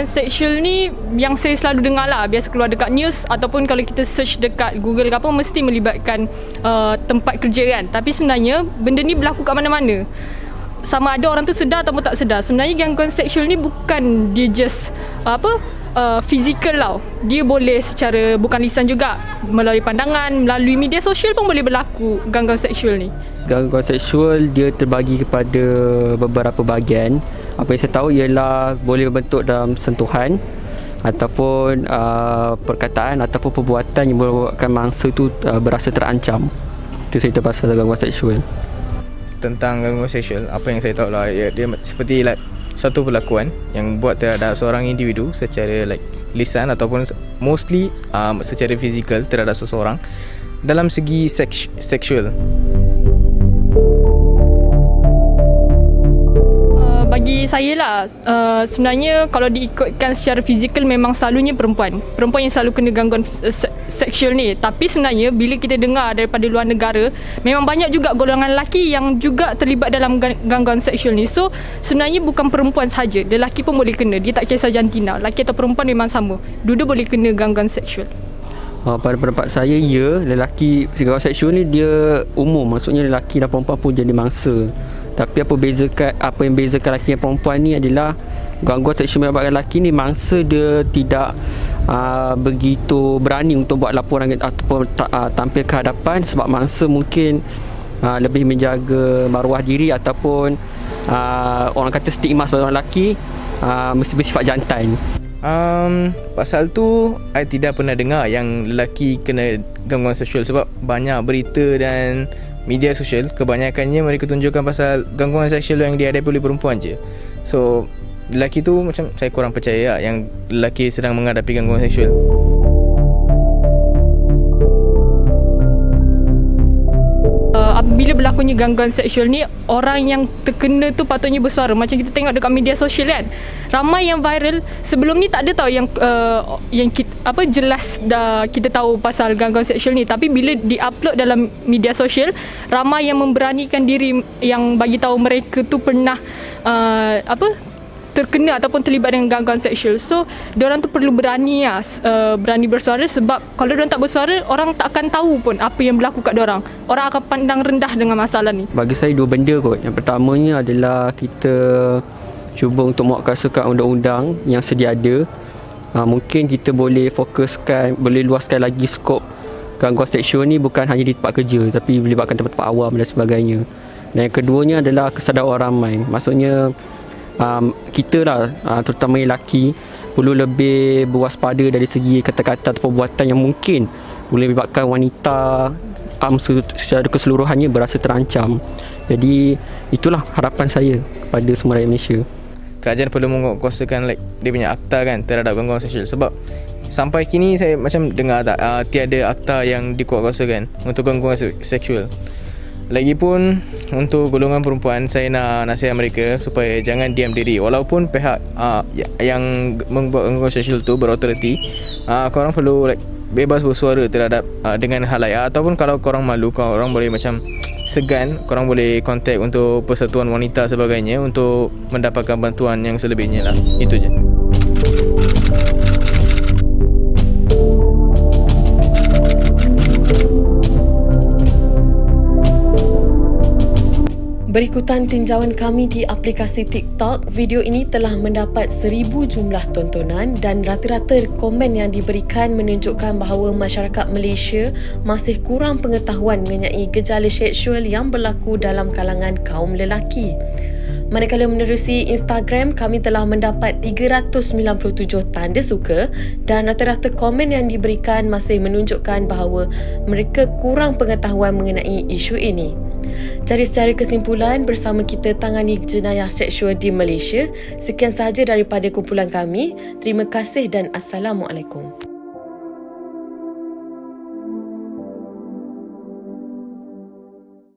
gangguan seksual ni yang saya selalu dengar lah, biasa keluar dekat news ataupun kalau kita search dekat Google ke apa, mesti melibatkan tempat kerja kan. Tapi sebenarnya benda ni berlaku kat mana-mana. Sama ada orang tu sedar ataupun tak sedar. Sebenarnya gangguan seksual ni bukan dia just fizikal tau. Dia boleh secara bukan lisan juga, melalui pandangan, melalui media sosial pun boleh berlaku gangguan seksual ni. Gangguan seksual dia terbagi kepada beberapa bahagian. Apa yang saya tahu ialah boleh berbentuk dalam sentuhan ataupun perkataan ataupun perbuatan yang membuatkan mangsa tu berasa terancam. Itu cerita pasal gangguan seksual. Tentang gangguan seksual, apa yang saya tahu lah, dia seperti satu perlakuan yang buat terhadap seorang individu secara lisan ataupun mostly secara fizikal terhadap seseorang dalam segi seksual. Bagi saya lah, sebenarnya kalau diikutkan secara fizikal memang selalunya perempuan yang selalu kena gangguan seksual ni. Tapi sebenarnya bila kita dengar daripada luar negara, memang banyak juga golongan lelaki yang juga terlibat dalam gangguan seksual ni. So sebenarnya bukan perempuan saja, lelaki pun boleh kena. Dia tak kisah jantina, lelaki atau perempuan memang sama, dua-dua boleh kena gangguan seksual. Pada pendapat saya, lelaki gangguan seksual ni dia umum, maksudnya lelaki dan perempuan pun jadi mangsa. Tapi apa yang bezakan lelaki dan perempuan ni adalah gangguan seksual menyebabkan lelaki ni mangsa dia tidak begitu berani untuk buat laporan ataupun tampil ke hadapan, sebab mangsa mungkin lebih menjaga maruah diri ataupun orang kata stigma sebagai orang lelaki mesti bersifat jantan. Pasal tu saya tidak pernah dengar yang lelaki kena gangguan seksual, sebab banyak berita dan media sosial kebanyakannya mereka tunjukkan pasal gangguan seksual yang dihadapi oleh perempuan je. So lelaki tu macam saya kurang percaya yang lelaki sedang menghadapi gangguan seksual. Bila berlakunya gangguan seksual ni, orang yang terkena tu patutnya bersuara. Macam kita tengok dekat media sosial kan, ramai yang viral. Sebelum ni tak ada tahu yang jelas dah kita tahu pasal gangguan seksual ni. Tapi bila di-upload dalam media sosial, ramai yang memberanikan diri yang bagi tahu mereka tu pernah terkena ataupun terlibat dengan gangguan seksual. So diorang tu perlu berani berani bersuara, sebab kalau diorang tak bersuara, orang tak akan tahu pun apa yang berlaku kat diorang. Orang akan pandang rendah dengan masalah ni. Bagi saya dua benda kot. Yang pertamanya adalah kita cuba untuk menguatkuasakan undang-undang yang sedia ada. Mungkin kita boleh boleh luaskan lagi skop gangguan seksual ni bukan hanya di tempat kerja, tapi melibatkan tempat-tempat awam dan sebagainya. Dan yang keduanya adalah kesedaran orang ramai. Maksudnya kita lah, terutama lelaki, perlu lebih berwaspada dari segi kata-kata atau perbuatan yang mungkin boleh menyebabkan wanita secara keseluruhannya berasa terancam. Jadi itulah harapan saya kepada semua rakyat Malaysia. Kerajaan perlu menguatkuasakan dia punya akta kan terhadap gangguan seksual, sebab sampai kini saya macam dengar tiada akta yang dikuatkuasakan untuk gangguan seksual. Lagipun untuk golongan perempuan, saya nak nasihat mereka supaya jangan diam diri. Walaupun pihak yang membuat gangguan seksual tu berautoriti, korang perlu bebas bersuara terhadap dengan halayak. Ataupun kalau korang malu, korang boleh macam segan, korang boleh kontak untuk persatuan wanita sebagainya untuk mendapatkan bantuan yang selebihnya lah. Itu je. Berikutan tinjauan kami di aplikasi TikTok, video ini telah mendapat 1000 jumlah tontonan dan rata-rata komen yang diberikan menunjukkan bahawa masyarakat Malaysia masih kurang pengetahuan mengenai gejala seksual yang berlaku dalam kalangan kaum lelaki. Manakala menerusi Instagram, kami telah mendapat 397 tanda suka dan rata-rata komen yang diberikan masih menunjukkan bahawa mereka kurang pengetahuan mengenai isu ini. Jadi secara kesimpulan, bersama kita tangani jenayah seksual di Malaysia. Sekian sahaja daripada kumpulan kami. Terima kasih dan Assalamualaikum.